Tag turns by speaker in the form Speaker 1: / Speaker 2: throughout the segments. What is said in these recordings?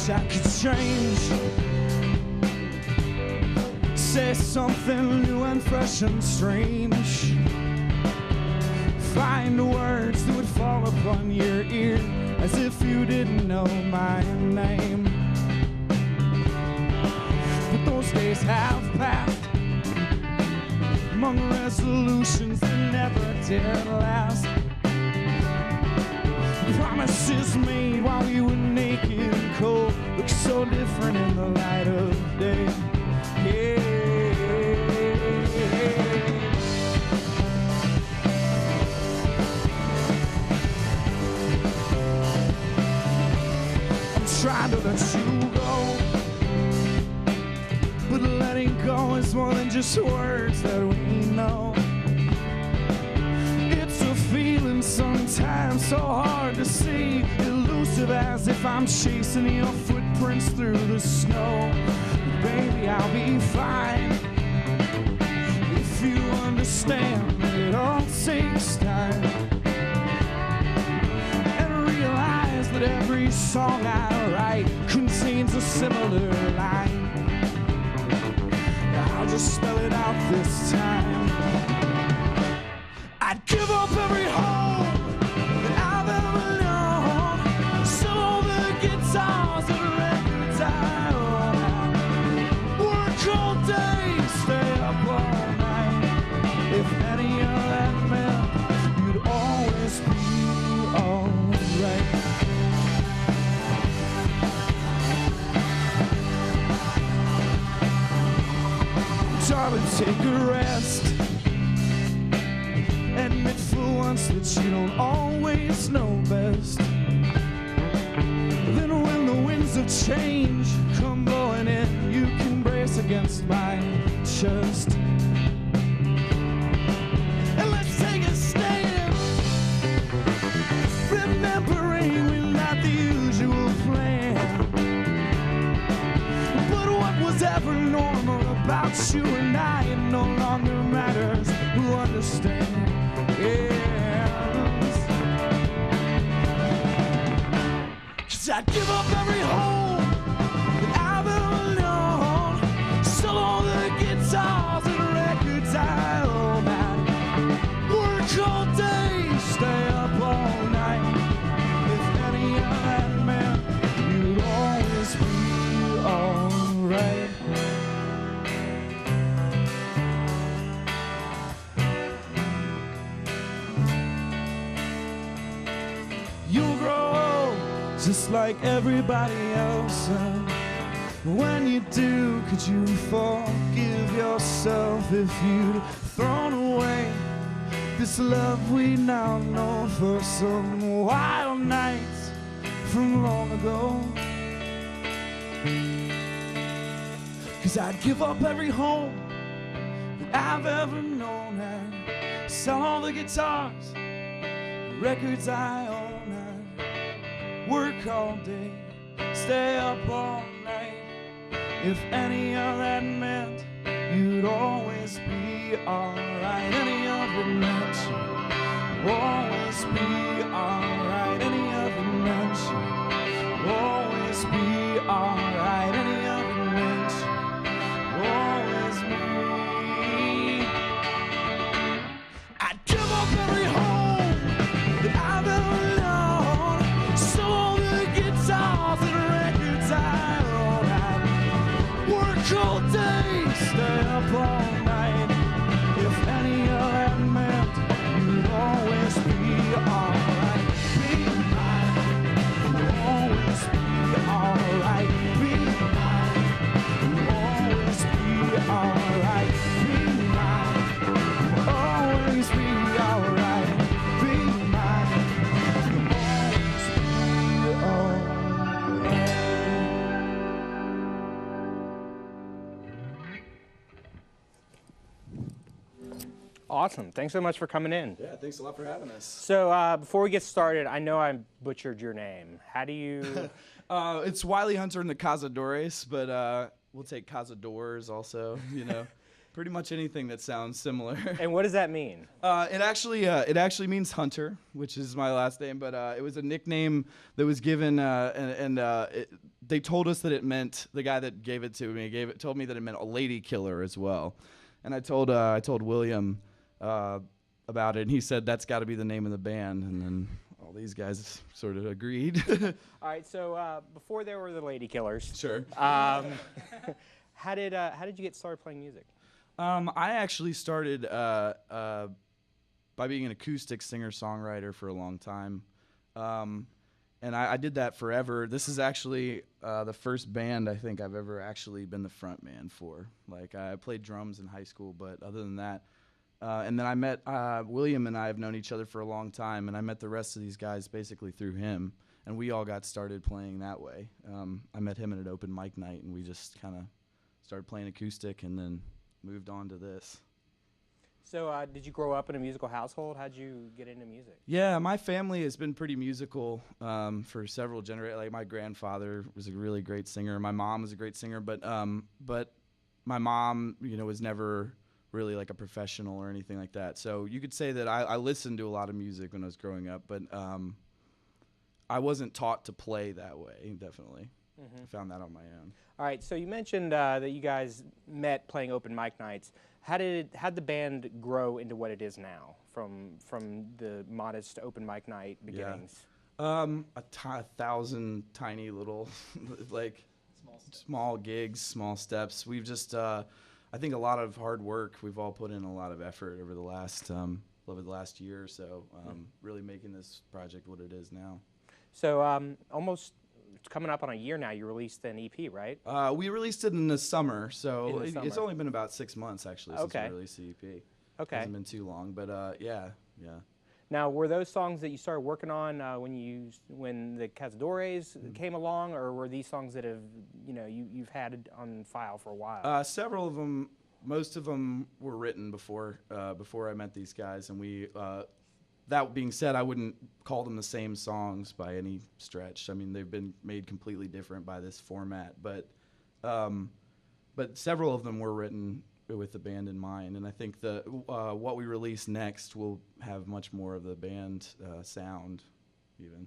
Speaker 1: wish I could change. Say something new and fresh and strange. Find words that would fall upon your ear as if you didn't know my name. But those days have passed among resolutions that never did last. Promises made while we were naked and cold look so different in the light of day. Yeah. I'm trying to let you go, but letting go is more than just words that we know. It's a feeling sometimes so hard to see, elusive as if I'm chasing your footprints through the snow. Baby, I'll be fine if you understand that it all takes time, and realize that every song I write contains a similar line. I'll just spell it out this time. I'd give up every home that I've ever known, sell all the guitars and records I own. Work all day, stay up all night. If any of that meant you'd always be alright. Darling, take a rest. Admit for once that you don't always know best. Then when the winds of change come blowing in, you can brace against my chest. And let's take a stand, remembering we're not the usual plan. But what was ever normal about you and I, it no longer matters. Who understands? Yes. 'Cause I'd give up every home that I've ever known, sell all the guitars and records I own. I'd work all day, stay up all night. If any of that meant you'd always be alright. You'll grow just like everybody else, and when you do, could you forgive yourself if you'd thrown away this love we now know for some wild nights from long ago? 'Cause I'd give up every home that I've ever known, and sell all the guitars, the records I own. Work all day, stay up all night. If any of that meant you'd always be alright. Any of it meant you'd always be alright. Any of it meant you'd always be alright. Any of it meant you'd always be. I'd give up every home that I've ever known, sell all the guitars and records I own. I'd work all day, stay up all night. If any of that meant you'd always be alright. Be mine, you'll always be alright. Be mine, you'll always be alright. Be mine, you'll always be alright. Be mine, you'll always be alright.
Speaker 2: Awesome. Thanks so much for coming in.
Speaker 3: Yeah, thanks a lot for having us.
Speaker 2: So before we get started, I know I butchered your name. How do you...
Speaker 3: It's Wylie Hunter and the Cazadores, but we'll take Cazadores also, you know. Pretty much anything that sounds similar.
Speaker 2: And what does that mean?
Speaker 3: It actually means hunter, which is my last name, but it was a nickname that was given, they told us that it meant, the guy that gave it to me told me that it meant a lady killer as well. And I told William about it, and he said that's got to be the name of the band. And then all these guys sort of agreed.
Speaker 2: All right, so before there were the Lady Killers,
Speaker 3: Sure.
Speaker 2: how did you get started playing music?
Speaker 3: I actually started by being an acoustic singer-songwriter for a long time. And I did that forever. This is actually the first band I think I've ever actually been the front man for. Like, I played drums in high school, but other than that, and then I met William, and I have known each other for a long time, and I met the rest of these guys basically through him, and we all got started playing that way. I met him at an open mic night, and we just kind of started playing acoustic, and then moved on to this.
Speaker 2: So did you grow up in a musical household? How'd you get into music?
Speaker 3: Yeah, my family has been pretty musical for several generations. Like, my grandfather was a really great singer. My mom was a great singer, but my mom, was never really like a professional or anything like that. So you could say that I listened to a lot of music when I was growing up, but I wasn't taught to play that way, definitely. Mm-hmm. I found that on my own.
Speaker 2: All right, so you mentioned that you guys met playing open mic nights. How'd the band grow into what it is now, from the modest open mic night beginnings?
Speaker 3: Yeah. 1,000 tiny little, like, small gigs, small steps. We've just, I think, a lot of hard work. We've all put in a lot of effort over the last year or so, really making this project what it is now.
Speaker 2: So almost. It's coming up on a year now. You released an EP, right?
Speaker 3: We released it in the summer, so it's
Speaker 2: summer.
Speaker 3: only been about 6 months actually since we released the EP.
Speaker 2: Okay.
Speaker 3: It hasn't been too long, but yeah.
Speaker 2: Now, were those songs that you started working on when the Cazadores came along, or were these songs that you've had on file for a while?
Speaker 3: Several of them, most of them were written before I met these guys, and we. That being said, I wouldn't call them the same songs by any stretch. I mean, they've been made completely different by this format, but several of them were written with the band in mind, and I think what we release next will have much more of the band sound, even.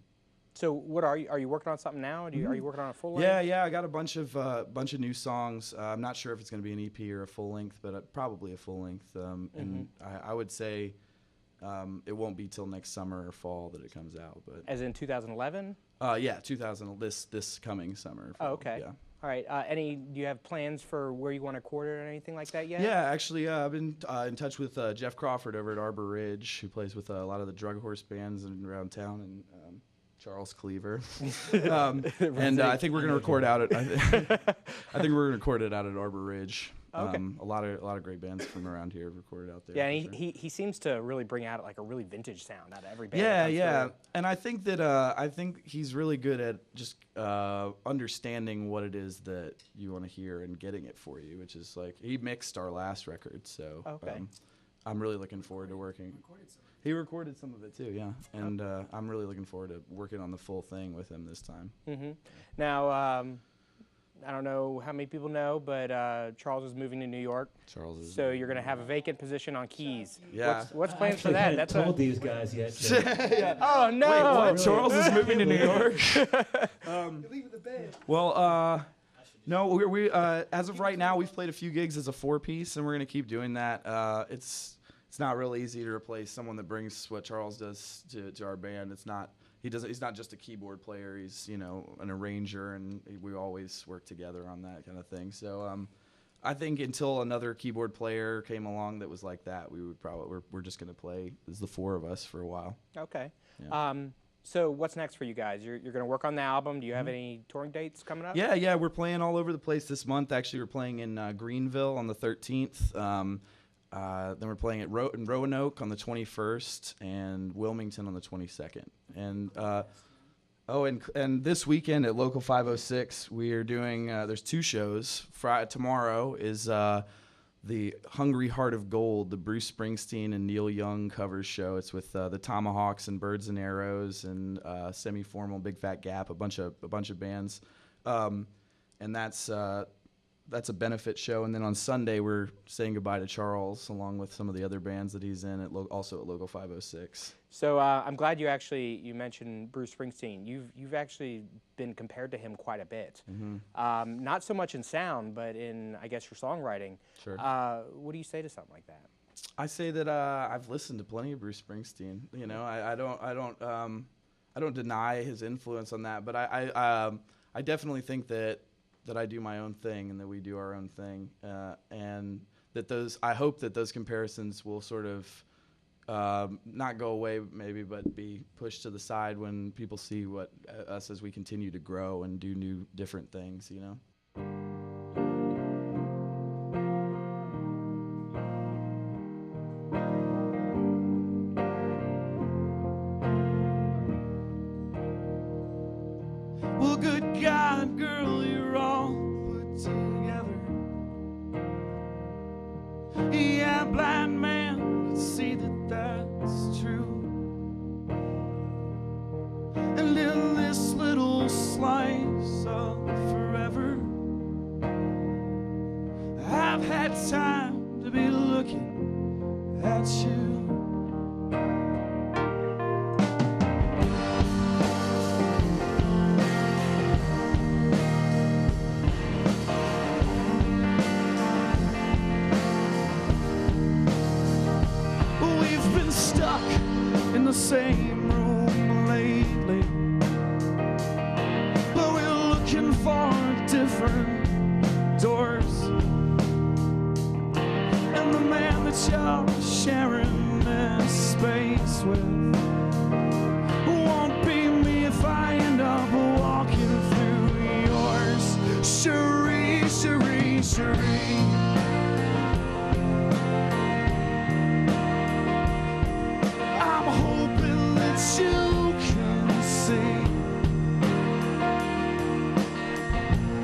Speaker 2: So, what are you working on something now? Are you working on a full length?
Speaker 3: Yeah, I got a bunch of new songs. I'm not sure if it's going to be an EP or a full length, but probably a full length. And I would say. It won't be till next summer or fall that it comes out, but
Speaker 2: as in 2011.
Speaker 3: Yeah, this coming summer. Fall,
Speaker 2: oh, okay.
Speaker 3: Yeah.
Speaker 2: All right. Do you have plans for where you want to record it or anything like that yet?
Speaker 3: Yeah, actually, I've been in touch with Jeff Crawford over at Arbor Ridge, who plays with a lot of the drug horse bands around town, and Charles Cleaver. And I think we're gonna record out at. I think we're gonna record it out at Arbor Ridge.
Speaker 2: Okay.
Speaker 3: A lot of great bands from around here have recorded out there.
Speaker 2: Yeah, and he seems to really bring out like a really vintage sound out of every band.
Speaker 3: Yeah. And I think that he's really good at just understanding what it is that you want to hear and getting it for you, which is like he mixed our last record, so I'm really looking forward to working. He recorded some of it too, yeah, and I'm really looking forward to working on the full thing with him this time.
Speaker 2: Mm-hmm. Now. I don't know how many people know, but Charles is moving to New York. So you're going to have a vacant position on keys.
Speaker 3: Yeah.
Speaker 2: What's plans for that?
Speaker 4: That's told these guys yet. So.
Speaker 3: Yeah.
Speaker 2: Oh no!
Speaker 3: Wait, what? Charles is moving to New York.
Speaker 4: Leaving the band.
Speaker 3: Well, no, we as of right now we've played a few gigs as a 4-piece, and we're going to keep doing that. It's not real easy to replace someone that brings what Charles does to our band. It's not. He's not just a keyboard player. He's an arranger, and we always work together on that kind of thing. So I think until another keyboard player came along that was like that, we're just gonna play as the four of us for a while.
Speaker 2: Okay.
Speaker 3: Yeah.
Speaker 2: So what's next for you guys? You're gonna work on the album. Do you have any touring dates coming up?
Speaker 3: Yeah, we're playing all over the place this month. Actually, we're playing in Greenville on the 13th. Then we're playing at in Roanoke on the 21st and Wilmington on the 22nd. And and this weekend at Local 506 we are doing. There's 2 shows. Tomorrow is the Hungry Heart of Gold, the Bruce Springsteen and Neil Young covers show. It's with the Tomahawks and Birds and Arrows and Semi-Formal, Big Fat Gap, a bunch of bands, and that's. that's a benefit show, and then on Sunday we're saying goodbye to Charles along with some of the other bands that he's in also at Local 506.
Speaker 2: So I'm glad you mentioned Bruce Springsteen. You've actually been compared to him quite a bit.
Speaker 3: Mm-hmm.
Speaker 2: Not so much in sound, but in, I guess, your songwriting.
Speaker 3: Sure.
Speaker 2: What do you say to something like that?
Speaker 3: I say that I've listened to plenty of Bruce Springsteen. You know, I don't deny his influence on that, but I definitely think that I do my own thing and that we do our own thing, and that I hope that those comparisons will sort of not go away maybe, but be pushed to the side when people see us as we continue to grow and do new, different things, you know?
Speaker 1: Well, good God, girl, you're all put together. Yeah, blind man can see that that's true. And in this little slice of forever, I've had time to be looking at you. Stuck in the same room lately, but we're looking for different doors. And the man that you're sharing this space with won't be me if I end up walking through yours. Cherie, Cherie, Cherie. You can see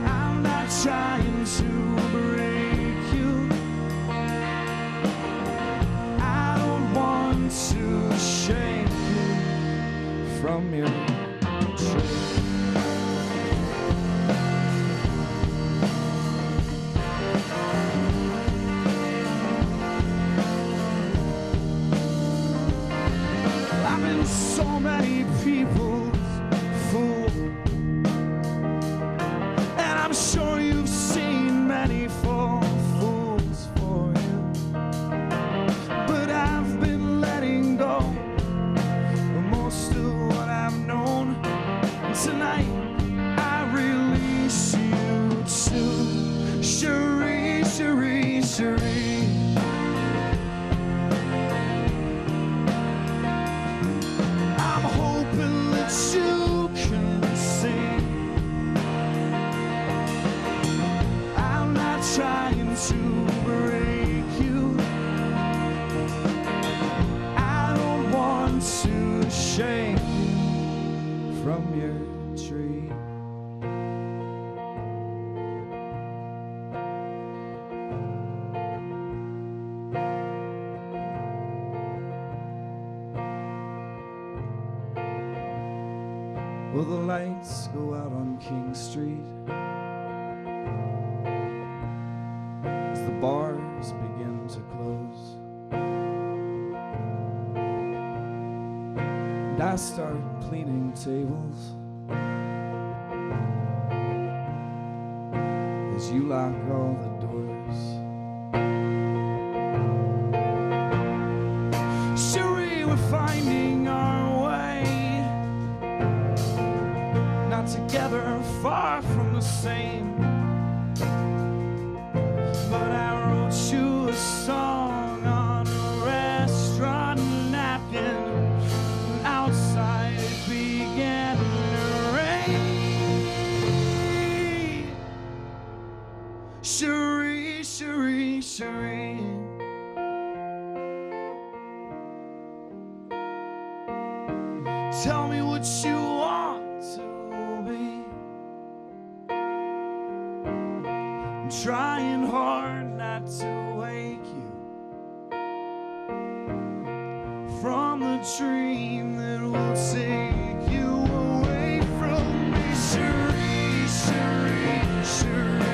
Speaker 1: I'm not trying to break you. I don't want to shake you from your tree. So many people's fool, and I'm sure you've seen many fall fools for you. But I've been letting go of most of what I've known, and tonight I release you to Cherie, Cherie, Cherie. You can see I'm not trying to break you. I don't want to shake you from your tree. Well, the lights go out on King Street as the bars begin to close, and I start cleaning tables as you lock all the doors. Cherie, we're finding our way, not together, far from the same. But I wrote you a song on a restaurant napkin, and outside it began to rain. Cherie, Cherie, Cherie. Tell me what you want to be. I'm trying hard not to wake you from the dream that will take you away from me. Cherie, Cherie, Cherie.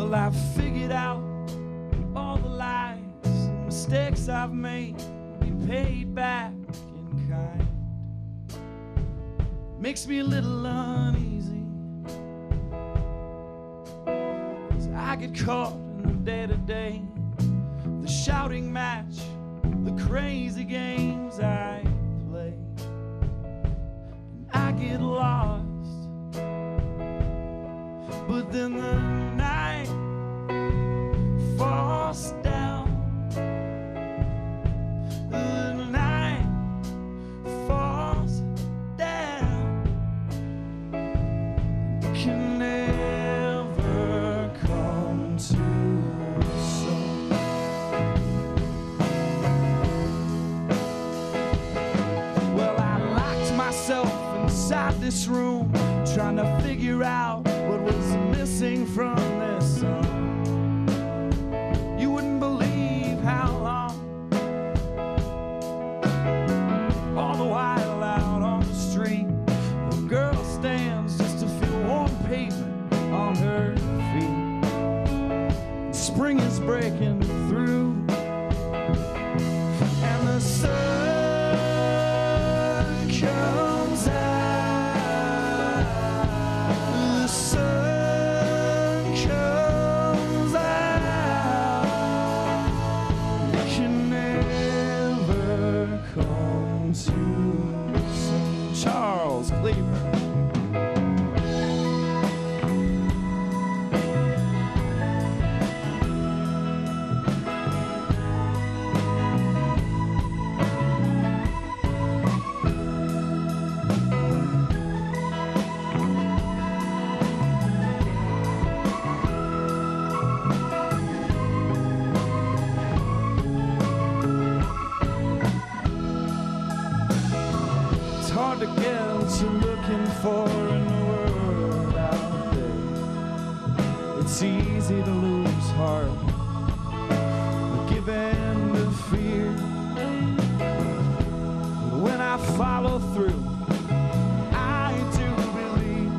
Speaker 1: Well, I've figured out all the lies and mistakes I've made will be paid back in kind. Makes me a little uneasy, 'cause I get caught in the day-to-day, the shouting match, the crazy games I play, and I get lost. But then the night falls down, the night falls down, can never come too soon. Well, I locked myself inside this room, trying to figure out what was missing from this song. You wouldn't believe how long. All the while out on the street, a girl stands just to feel warm pavement on her feet. Spring is breaking through, and the sun comes out. The sun comes out. It can never come too soon. Charles Cleaver. It's hard to get what you're looking for in the world out there. It's easy to lose heart, give in to fear. But when I follow through, I do believe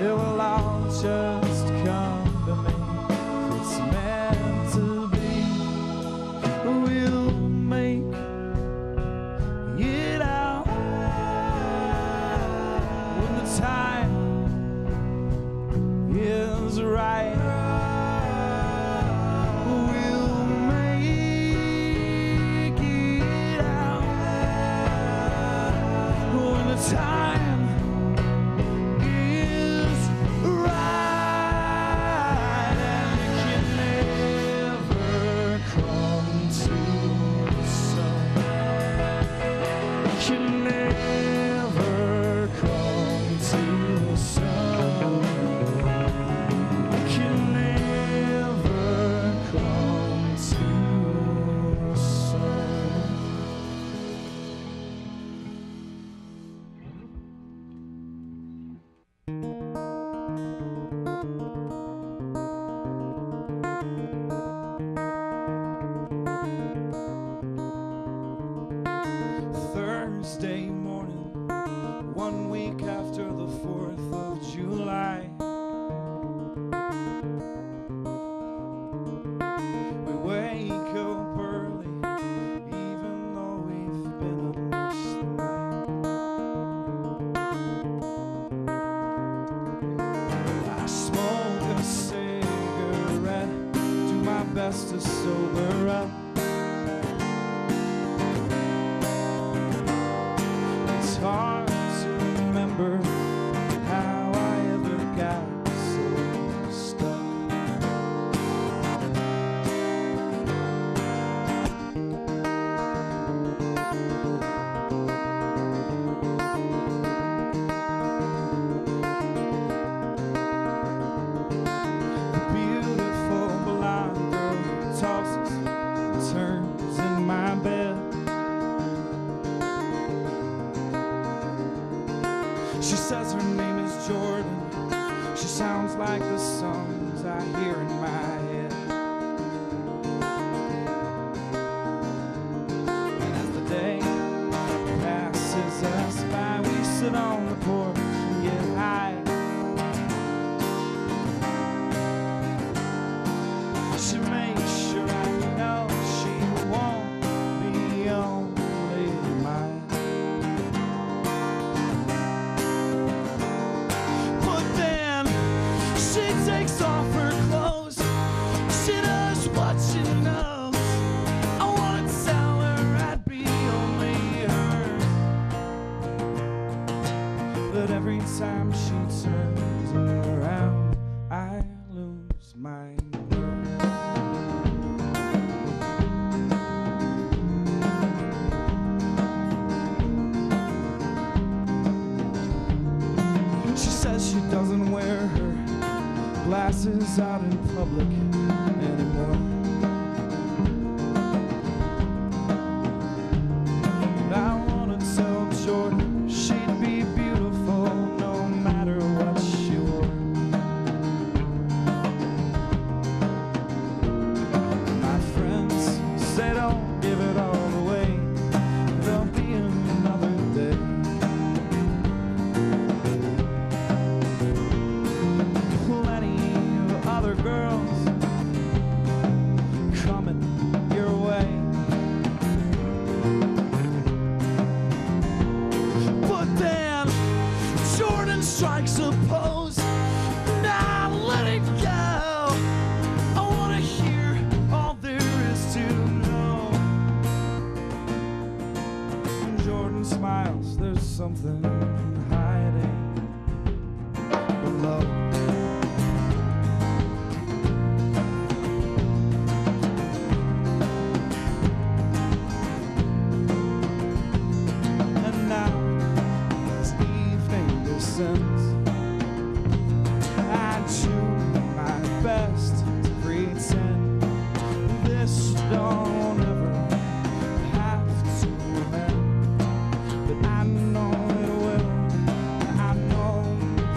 Speaker 1: it will all just come to me. It's meant to be. We'll make it out when the time is right. We'll make it out when the time is right, and it can never come too soon. It can never come too soon. It can never come too soon. Thursday morning, 1 week after the 4th of July. We wake up early, even though we've been up most the night. I smoke a cigarette, do my best to sober up. It's hard to remember how I ever got so stuck. The beautiful blonde girl tosses and glasses out in public anymore. And I wanna tell Jordan she'd be beautiful no matter what she wore. My friends say don't give it all away, there'll be another day. Plenty of other girls coming your way. But then Jordan strikes a pose. Now let it go. I wanna hear all there is to know. Jordan smiles, there's something hiding below. And now, as evening descends, I do my best to pretend this don't ever have to end. But I know it will, I know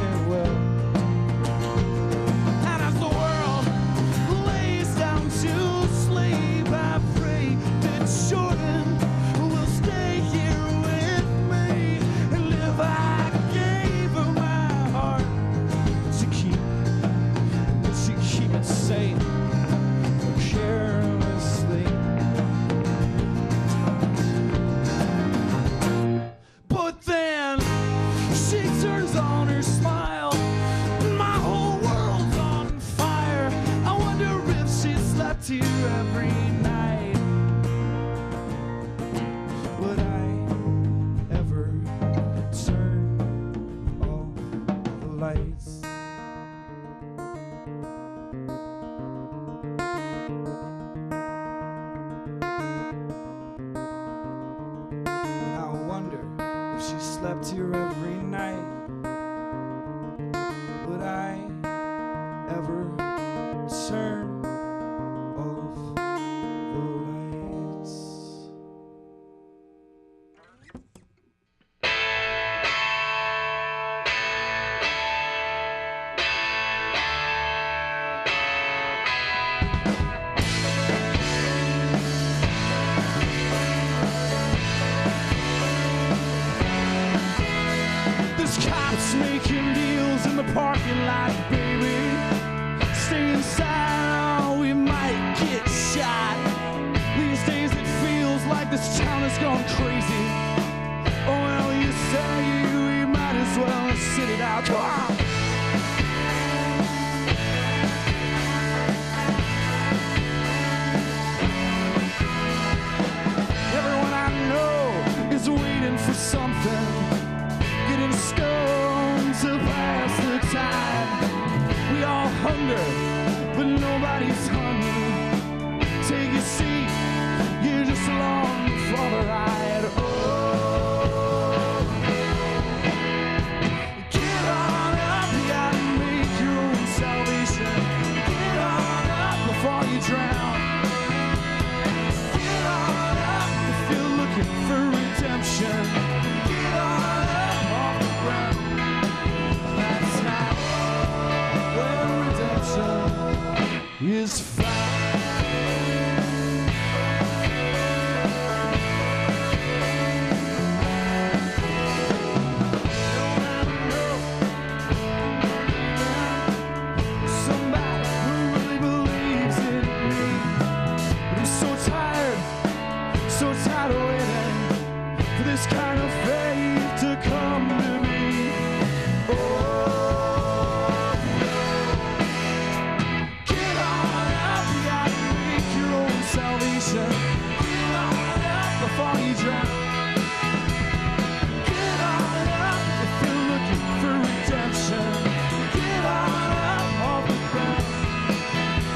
Speaker 1: it will. And as the world lays down to sleep, I pray that Jordan will stay here with me. And if I gave her my heart to keep, would she keep it safe or carelessly? But then she turns on her smile, and my whole world's on fire. I wonder if she slept here every night. Would I ever turn off the lights? And I wonder if she slept here every night. Would I ever turn off the lights? There's cops making deals in the parking lot, baby. Stay inside or we might get shot. These days it feels like this town has gone crazy. Oh well, you say we might as well sit it out. Come on. Everyone I know is waiting for something, getting stoned to pass the time. We all hunger, but nobody's hungry. Take a seat, you're just along for the ride. Oh, get on up, you gotta make your own salvation. Get on up before you drown. Get on up if you're looking for redemption. Get on up off the ground. That's not where redemption is found. Somebody who really believes in me. But I'm so tired of waiting for this kind of faith to come to me. Oh, get on up, you gotta make your own salvation. Get on up before you drown. Get on up if you're looking for redemption. Get on up off the ground.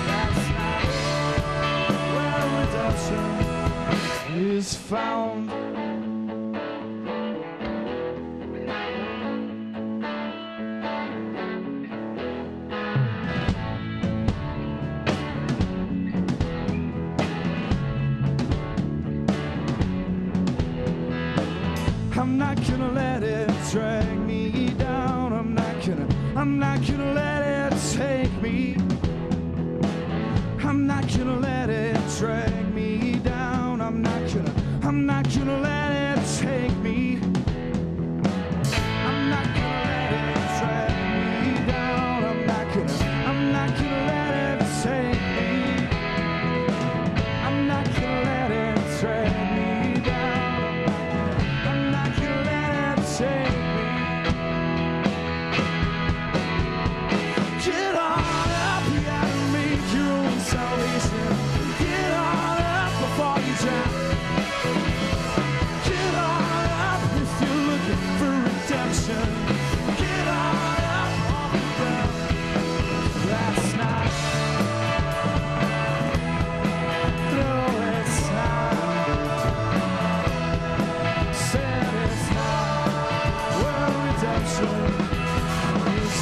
Speaker 1: That's not where redemption is found. I'm not gonna let it take me. I'm not gonna let it drag me down. I'm not gonna let it take me. I'm not gonna let it drag me down. I'm not gonna let it take me. I'm not gonna let it drag me down. I'm not gonna let it take me. Get on up, you gotta make your own salvation. Get on up before you drown. Get on up if you're looking for redemption. Get on up off the ground. That's not. No, it's not. Said it's not where redemption is.